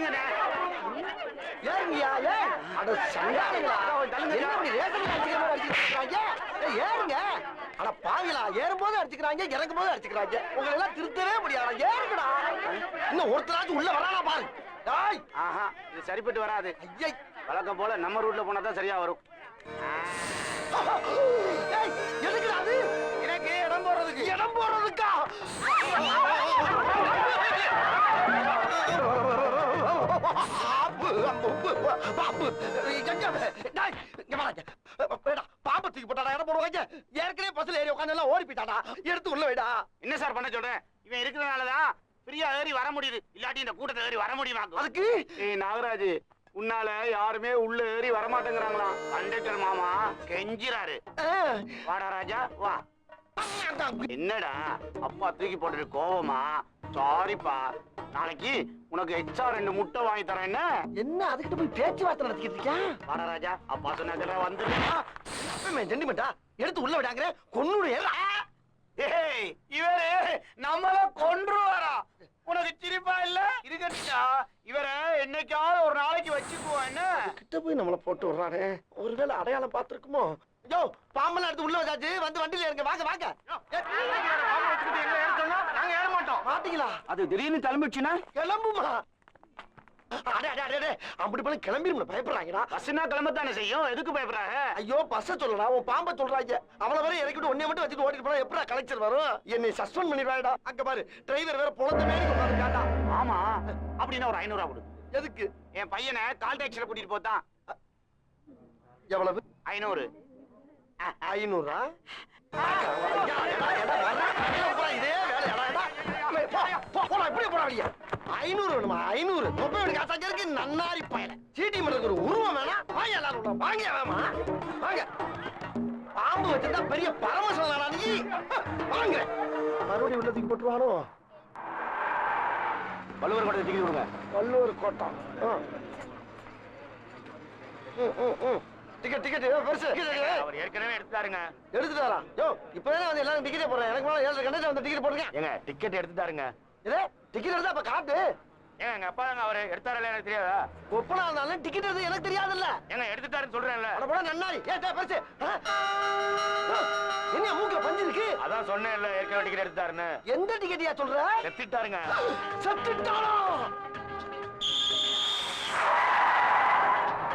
தள்ளுங்கண்ணே. ஏறுங்கய்யா, ஏன்? அட சண்டாளிகளா, என்ன இப்படி ரேஷன் அடிச்சுக்கிற மாதிரி அடிச்சுக்கிட்டு இருக்காங்க? ஏறுங்க. அட பாவிகளா, ஏறும்போது அடிச்சுக்கிறாங்க, இறங்கும் போது அடிச்சுக்கிறாங்க. உங்களை எல்லாம் திருத்தவே முடியாது. ஏறுங்கடா. இன்னும் ஒருத்தராச்சும் உள்ள வரானா பாரு. டேய். ஆஹா, இது சரிப்பட்டு வராது. ஐயை. வழக்கம் போல நம்ம ரூட்ல போனா தான் சரியா வரும். ஏய், எதுக்குடா அது? எனக்கு இடம் போறதுக்கு. இடம் போறதுக்கா? பாம்பு தூக்கி போட்டாடா, இடம் போடுவாங்க. ஏற்கனவே பஸ்ல ஏறி உட்காந்து எல்லாம் ஓடி போயிட்டாடா. எடுத்து உள்ள வைடா. என்ன சார் பண்ண சொல்றேன்? இவன் இருக்கிறதுனாலதான் ஃப்ரீயா ஏறி வர முடியுது. இல்லாட்டி இந்த கூட்டத்தை ஏறி வர முடியுமா? அதுக்கு நாகராஜ், உன்னால யாருமே உள்ள ஏறி வரமாட்டேங்கிறாங்களாம். கண்டக்டர் மாமா கெஞ்சிராரு. வாடா ராஜா வா. என்னடா அப்பா தூக்கி போட்டு கோவமா? சாரிப்பா, நாளைக்கு உனக்கு எக்ஸ்ட்ரா 2 முட்டை வாங்கி தரேன். என்ன என்ன அதுக்கிட்ட போய் பேச்சுவார்த்தை நடத்திக்கிட்டு இருக்கியா? வாடா ராஜா, அப்பா சொன்னாங்க வந்து ஜெண்டிமெண்டா எடுத்து உள்ள விடாங்க. கொன்னுடு. ஏய், இவரு நம்மள கொன்றுவாரா? உனக்கு சிரிப்பா இல்ல? இருக்கட்டா, இவரை என்னைக்காவது ஒரு நாளைக்கு வச்சுக்குவோம். என்ன கிட்ட போய் நம்மள போட்டு விடுறானே, ஒருவேளை அடையாளம் பார்த்திருக்குமோ? யோ, பாம்பெல்லாம் எடுத்து உள்ள வச்சாச்சு, வந்து வண்டியில இருங்க. வாங்க வாங்க. நாங்க ஏற மாட்டோம். மாட்டீங்களா? அது திடீர்னு கிளம்பிடுச்சுன்னா கிளம்புமா? அப்படி பண்ண கிளம்பிடும் பயப்படுறாங்கடா. பஸ்னா கிளம்பத்தானே செய்யும். எதுக்கு பயப்படுறாங்க? ஐயோ, பஸ்ஸ சொல்லடா, உன் பாம்ப சொல்றாங்க. அவளை வரை இறக்கிட்டு ஒன்னே மட்டும் வச்சுட்டு ஓட்டிட்டு போனா எப்படா கலெக்டர் வரும்? என்னை சஸ்பெண்ட் பண்ணிடுவாடா. அங்க பாரு, டிரைவர் வேற பொழந்த மாதிரி உட்கார்ந்துட்டாடா. ஆமா, அப்படின்னா ஒரு 500 ரூபா கொடு. எதுக்கு? என் பையனை கால் டாக்ஸில கூட்டிட்டு போதான். எவ்வளவு? 500. 500? இதே வேலையாடா. போடா, இப்படி போடா வெளிய. 500 வேணுமா? 500 தொப்பையோட காசாக்க இருக்கு. நன்னாரி பயல சீட்டி மரத்துக்கு ஒரு உருவம் வேணாம். வாங்க எல்லாரும் வாங்க. வேமா வாங்க. பாம்பு வச்சிருந்தா பெரிய பரமசிவனா நீ? வாங்க. மறுபடியும் உள்ள தூக்கி போட்டுருவானோ? வள்ளுவர் கோட்டை டிக்கெட் கொடுங்க. வள்ளுவர் கோட்டம். டிக்கெட் பெருசு. அவர் ஏற்கனவே எடுத்துட்டாருங்க. எடுத்துட்டாரா? யோ, இப்பதானே வந்து எல்லாரும் டிக்கெட்டே போடுறேன். எனக்கு மேல 7 கண்டக்டர் வந்து டிக்கெட் போடுங்க. ஏங்க டிக்கெட் எடுத்துட்டாருங்க. இதே டிக்கெட் எடுத்தா அப்ப காட்டு. ஏங்க எங்க அப்பா தாங்க அவரு எடுத்தாரல, எனக்கு தெரியாதா? ஒப்பனா இருந்தாலும் டிக்கெட் எடுத்து எனக்கு தெரியாதுல்ல. ஏங்க எடுத்துட்டாருன்னு சொல்றேன்ல. அட போடா நன்னாரி. பெருசு. என்ன மூக்குல பஞ்சு இருக்கு? அதான் சொன்னேன்ல, ஏற்கனவே டிக்கெட் எடுத்துட்டாருன்னு. எந்த டிக்கெட்டியா சொல்ற? செத்துட்டாருங்க. செத்துட்டாரா?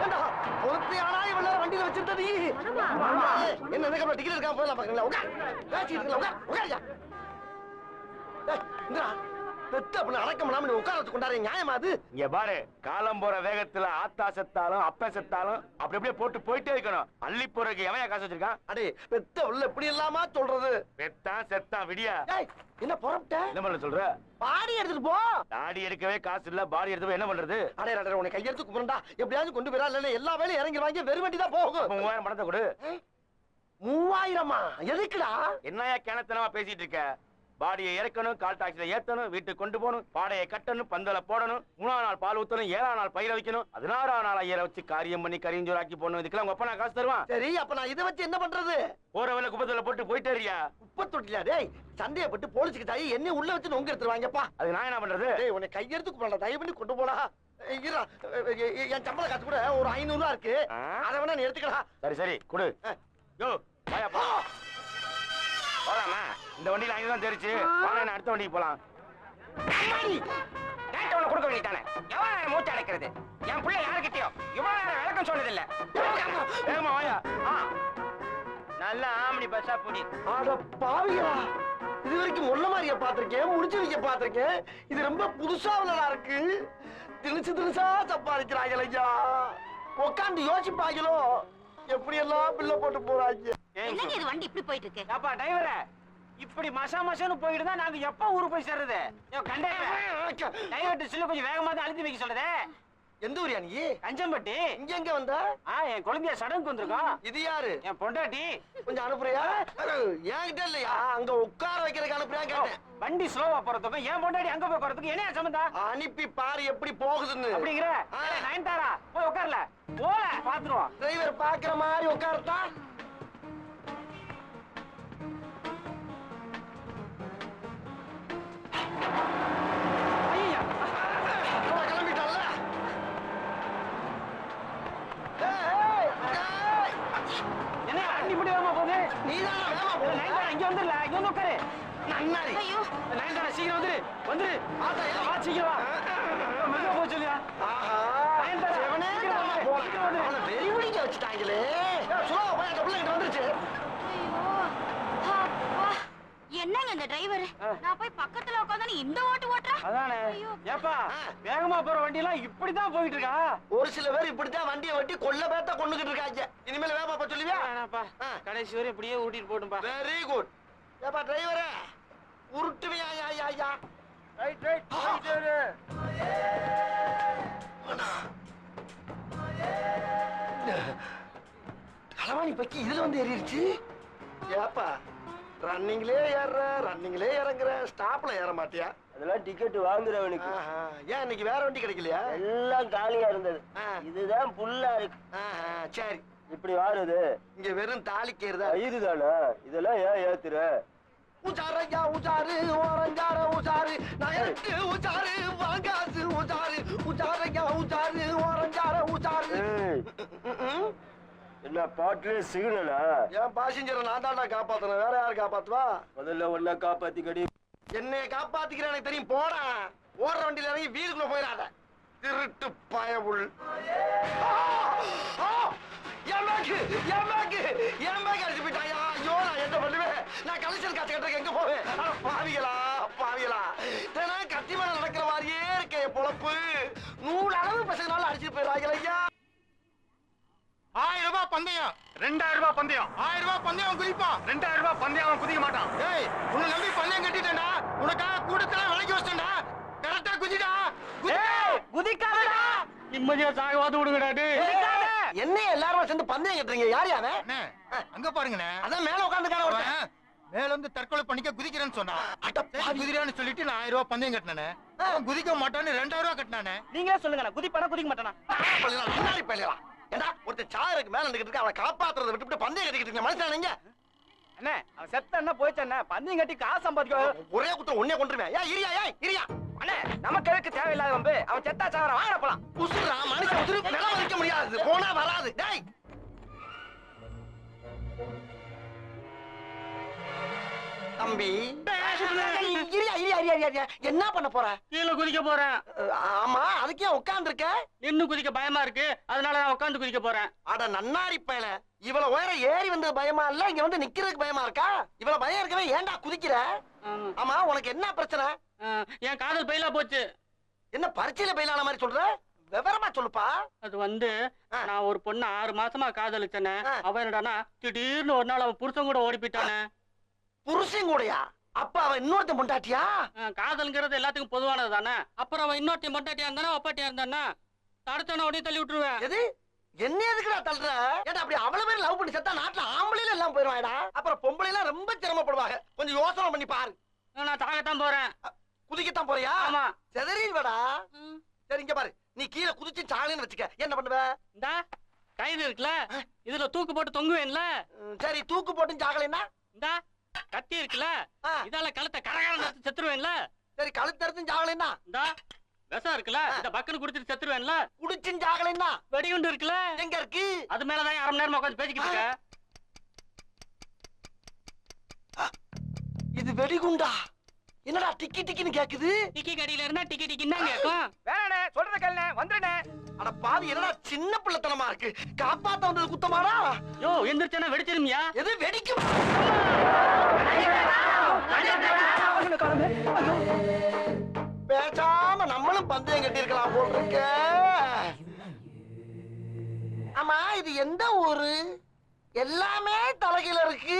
ஏண்டா, பொறுத்தையானா இவ்வளவு வண்டியில வச்சிருந்த நீ? என்ன எனக்கு டிக்கெட் எடுக்காம போயிடலாம் பாக்குறீங்களா? உட்கார். பேசிட்டு இருக்கல, உட்கார். உட்காரியா. இந்தா பெத்த அப்படி அடக்கம் இல்லாம நீ உட்கார வச்சு கொண்டாரு. நியாயமா அது? இங்க பாரு, காலம் போற வேகத்துல ஆத்தா செத்தாலும் அப்ப செத்தாலும் அப்படி அப்படியே போட்டு போயிட்டே இருக்கணும். அள்ளி போறதுக்கு எவன் காசு வச்சிருக்கான்? அடே, பெத்த உள்ள இப்படி இல்லாம சொல்றது? பெத்தான் செத்தான் விடியா. என்ன புறப்பட்ட? என்ன பண்ண சொல்ற? பாடி எடுத்துட்டு போ. தாடி எடுக்கவே காசு இல்ல, பாடி எடுத்து போய் என்ன பண்றது? அடே அடே, உனக்கு கையெடுத்து கும்பிரண்டா. எப்படியாவது கொண்டு போயிடா. இல்ல எல்லா வேலையும் இறங்கிடுவாங்க. வெறும் வண்டி தான் போகும். 3000 பணத்தை கொடு. 3000-மா? எதுக்குடா? என்னையா கிணத்தனமா பேசிட்டு இருக்க? பாடியை இறக்கணும், கால் டாக்ஸில ஏத்தணும், வீட்டுக்கு கொண்டு போகணும், பாடையை கட்டணும், பந்தல போடணும், 3ஆம் நாள் பால் ஊத்தணும், 7ஆம் நாள் பயிர வைக்கணும், 16ஆம் நாள் ஐயரை வச்சு காரியம் பண்ணி கரிஞ்சோராக்கி போடணும். இதுக்கெல்லாம் உங்க அப்பா நான் காசு தருவான்? சரி, அப்ப நான் இதை வச்சு என்ன பண்றது? போற வேலை குப்பத்துல போட்டு போயிட்டேரியா? குப்பை தொட்டியா? டேய், சந்தேகப்பட்டு போலீஸுக்கு தாயி என்ன உள்ள வச்சு நொங்க எடுத்துருவாங்கப்பா. அது நான் என்ன பண்றது? டேய், உன்னை கையெடுத்து கும்பிரண்டா. தயவு பண்ணி கொண்டு போடா. என் சம்பள காசு கூட ஒரு 500 ரூபா இருக்கு. அதை வேணா நீ எடுத்துக்கலாம். சரி சரி கொடு. யோ வாயா போ. போலாமா? இந்த வண்டியில 5 தான் தெரிச்சு. வாங்க, அடுத்த வண்டிக்கு போலாம். கேட்டவன கொடுக்க வேண்டியதானே? எவ்வளவு நேரம் மூச்சு அடைக்கிறது? என் பிள்ளை யாருக்கிட்டயோ இவ்வளவு நேரம் விளக்கம் சொன்னதில்ல. வேகமா வாயா. நல்ல ஆம்னி பஸ்ஸா போடி. அட பாவிகளா, இது வரைக்கும் முள்ள மாதிரியா பாத்திருக்கேன், முடிச்சு வைக்க பாத்திருக்கேன். இது ரொம்ப புதுசா உள்ளதா இருக்கு. திணிச்சா சம்பாதிக்கிறாங்க ஐயா. உட்காந்து யோசிப்பாங்களோ எப்படி எல்லாம் பிள்ளை போட்டு போறாங்க. என்னங்க இது வண்டி இப்படி போயிட்டு இருக்கு? அப்பா டிரைவரே, இப்படி மசா மசான்னு போயிட்டு தான் நாங்க எப்ப ஊருக்கு போய் சேர்றது? கண்டக்டர் டிரைவர்ட்ட சொல்லி கொஞ்சம் வேகமா தான் அழுத்தி வைக்க சொல்றதே. எந்த ஊரியா நீ? கஞ்சம்பட்டி. இங்க எங்க வந்த? என் குழந்தைய சடங்கு வந்திருக்கோம். இது யாரு? என் பொண்டாட்டி. கொஞ்சம் அனுப்புறியா? என்கிட்ட இல்லையா? அங்க உட்கார வைக்கிறதுக்கு அனுப்புறியா கேட்டேன். வண்டி ஸ்லோவா போறதுக்கும் என் பொண்டாட்டி அங்க போய் போறதுக்கும் என்ன சம்பந்தம்? அனுப்பி பாரு எப்படி போகுதுன்னு. அப்படிங்கிற நயன்தாரா போய் உட்கார்ல. போல பாத்துருவோம். டிரைவர் பாக்குற மாதிரி உட்கார்த்தா. கிளம்பிட்டால நன்னாரி. ஐயோ நயன்தாரா சீக்கிரம் வந்துரு வந்துரு. ஆத்தா, ஏன்? வா சீக்கிரம் வா. மெதுவா போக சொல்லியா. ஆஹா. நயன்தாரா, சிவனே சீக்கிரம் தானா வந்துரு, போலாம். சீக்கிரம் வந்துரு. அவனை வெறி பிடிக்க வச்சுட்டாங்களே. சுலா போய் அந்த பிள்ளை கிட்ட வந்துருச்சு. ஐயோ அப்பா என்னங்க இந்த டிரைவர் நான் போய் பக்கத்துல உட்கார்ந்து இந்த ஓட்டு ஓட்டுறா அதானே. ஐயோ. ஏப்பா வேகமா போற வண்டி எல்லாம் இப்படிதான் போயிட்டு இருக்கா. ஒரு சில பேர் இப்படித்தான் வண்டியை வெட்டி கொல்ல பேத்த கொண்டுகிட்டு இருக்காங்க. இனிமேல் வேப்பா பா சொல்லுவியா? வேணாப்பா ஆ. கடைசி வரை இப்படியே ஓட்டிட்டு போட்டும்பா. Very good. ஏப்பா டிரைவரே உருட்டுவியா? யா யா யா. ரைட் ரைட் களவாணி பக்கி இதுல வந்து ஏறிடுச்சு. ஏப்பா ரன்னிங்லே ஏறுற ரன்னிங்லே இறங்குற ஸ்டாப்ல ஏற மாட்டியா? அதெல்லாம் டிக்கெட் வாங்குறவனுக்கு ஆஹா. ஏன் இன்னைக்கு வேற வண்டி கிடைக்கலையா? எல்லாம் காலியா இருந்தது. ஆ. இதுதான் புல்லா இருக்கு. ஆஹா, சரி. இப்படி வாருது இங்க வெறும் தாலிக்கேறுதா? ஐயரு தானே. இதெல்லாம் ஏன் ஏத்துற? உச்சாரையா உச்சாரு ஓரஞ்சார உச்சாரு நகருக்கு உச்சாரு வாங்காசு உச்சாரு உச்சாரையா உச்சாரு ஓரஞ்சார உச்சாரு. ஏய், என்ன பாட்டுல சிக்னலா? என் பாசஞ்சரை நான் தான்டா காப்பாத்தணும். வேற யாரு காப்பாத்துவா? முதல்ல ஒன்னா காப்பாத்திக்கடி. என்னைய காப்பாத்திக்கிற எனக்கு தெரியும். போடா ஓடுற வண்டியில இறங்கி வீட்டுக்குள்ள போயிடாத திருட்டு பயவுள். என் பேக் அடிச்சு போயிட்டாயா? ஐயோ நான் என்ன பண்ணுவேன்? நான் கலெக்ஷன் காசு கட்டுறதுக்கு எங்க போவேன்? அட பாவிகளா பாவிகளா. தினம் கத்தி மேல நடக்கிற மாதிரியே இருக்க என் பொழப்பு. 100 அளவு பசங்களால அடிச்சுட்டு போயிடுறாங்க ஐயா. 1000 ரூபாய் பந்தயம் 2000 ரூபாய் பந்தயம் 1000 ரூபாய் பந்தயம் குதிப்பான் 2000 ரூபாய் பந்தயம் அவன் குதிக்க மாட்டான். ஏய் உன்னை நம்பி பந்தயம் கட்டிட்டேன்டா. உனக்காக கூட்டத்துல விலைக்கு வச்சிட்டேன்டா. கரெக்டா குதிடா. குதிக்காதடா. நிம்மதியா சாகவாது விடுங்கடா. என்ன எல்லாரும் சேர்ந்து பந்தயம் கட்டுறீங்க? யார் யாரு? அண்ணே அங்க பாருங்கண்ணே. அதான் மேல உட்காந்துக்கான ஒருத்தன். அவன் மேல இருந்து தற்கொலை பண்ணிக்க குதிக்கிறேன்னு சொன்னான். அட பாவி. குதிரான்னு சொல்லிட்டு நான் 1000 ரூபாய் பந்தயம் கட்டினானே. அவன் குதிக்க மாட்டான்னு 2000 ரூபாய் கட்டினானே. நீங்களே சொல்லுங்க குதிப்பானா குதிக்க மாட்டானா? முன்னாடி போயிடலாம். ஏண்டா ஒருத்தன் சாருக்கு மேல நின்னுக்கிட்டு அவனை காப்பாத்துறதை விட்டுவிட்டு பந்தயம் கட்டிக்கிட்டு இருக்கீங்க. மனுஷன் நீங்க? அண்ணே அவன் செத்த என்ன போயிச்சண்ணே. பந்தயம் கட்டி காசு சம்பாதிக்க ஒரே குத்தம் ஒன்னே கொண்டுருவேன். ஏன் இரியா இரியா. அண்ணே நமக்கு எதுக்கு தேவையில்லாத வம்பு. அவன் செத்தா சாவற வாங்க போலாம். உசுரா மனுஷன் உசுரு நிலம் மதிக்க முடியாது. போனா வராது. டேய் தம்பி இரியா என்ன பண்ண போற? கீழே குதிக்க போறேன். ஆமா அதுக்கே உட்கார்ந்து இருக்க. நின்னு குதிக்க பயமா இருக்கு. அதனால நான் உட்கார்ந்து குதிக்க போறேன். அட நன்னாரி பயல. இவ்வளவு உயரம் ஏறி வந்தது பயமா இல்ல இங்க வந்து நிக்கிறதுக்கு பயமா இருக்கா? இவ்வளவு பயம் இருக்கவே ஏன்டா குதிக்கிற? ஆமா உனக்கு என்ன பிரச்சனை? என் காதல் பயிலா போச்சு. என்ன பரீட்சையில பயிலான மாதிரி சொல்ற? விவரமா சொல்லுப்பா. அது வந்து நான் ஒரு பொண்ணு 6 மாசமா காதலிச்சேனே. அவன் என்னடானா திடீர்னு ஒரு நாள் அவன் புருஷன் கூட ஓடி போயிட்டானே. புருஷன் கூடயா? அப்ப அவன் இன்னொருத்தன் பொண்டாட்டியா? காதல்ங்கிறது எல்லாத்துக்கும் பொதுவானது தானே. அப்புறம் அவன் இன்னொருத்தையும் பொண்டாட்டியா இருந்தானா ஒப்பாட்டியா இருந்தானா தடுத்தான உடனே தள்ளி விட்டுருவேன். எது என்ன எதுக்குடா தள்ளுற? ஏடா அப்படி அவ்வளவு பேர் லவ் பண்ணி செத்தா நாட்டுல ஆம்பளையில எல்லாம் போயிருவாடா. அப்புறம் பொம்பளை எல்லாம் ரொம்ப சிரமப்படுவாங்க. கொஞ்சம் யோசனை பண்ணி பாரு. நான் தாகத்தான் போறேன். குதிக்கத்தான் போறியா? ஆமா. செதறிடுவடா. சரி இங்க பாரு. நீ கீழே குதிச்சு சாலின்னு வச்சுக்க. என்ன பண்ணுவ? இந்த கைது இருக்குல்ல இதுல தூக்கு போட்டு தொங்குவேன்ல. சரி தூக்கு போட்டு சாகலைன்னா? இந்த கத்தி இருக்குல்ல இதால கழுத்தை கரகர செத்துருவேன்ல. சரி கழுத்தறுத்தும் சாகலைன்னா? இந்த விஷம் இருக்குல்ல இந்த பக்கன்னு குடிச்சிட்டு செத்துருவேன்ல. குடிச்சும் சாகலைன்னா? வெடிகுண்டு இருக்குல்ல எங்க இருக்கு? அது மேலதான் 1/2 மணி நேரமா உட்காந்து பேசிக்கிட்டு இருக்க. இது வெடிகுண்டா? என்னடா டிக்கி டிக்கின்னு கேக்குது? டிக்கி கடியில இருந்தா டிக்கி டிக்கின்னு தான் கேட்கும். வேணானே சொல்றத கேளுனே வந்துடுனே. அட பாவி என்னடா சின்ன பிள்ளைத்தனமா இருக்கு. காப்பாத்த வந்தது குத்தமாடா? யோ எந்திரச்சனா வெடிச்சிருமியா? எது வெடிக்கும்? பேசாம நம்மளும் பந்தயம் கட்டி இருக்கலாம் போல் இருக்க. ஆமா இது எந்த ஊரு? எல்லாமே தலைகீழ இருக்கு.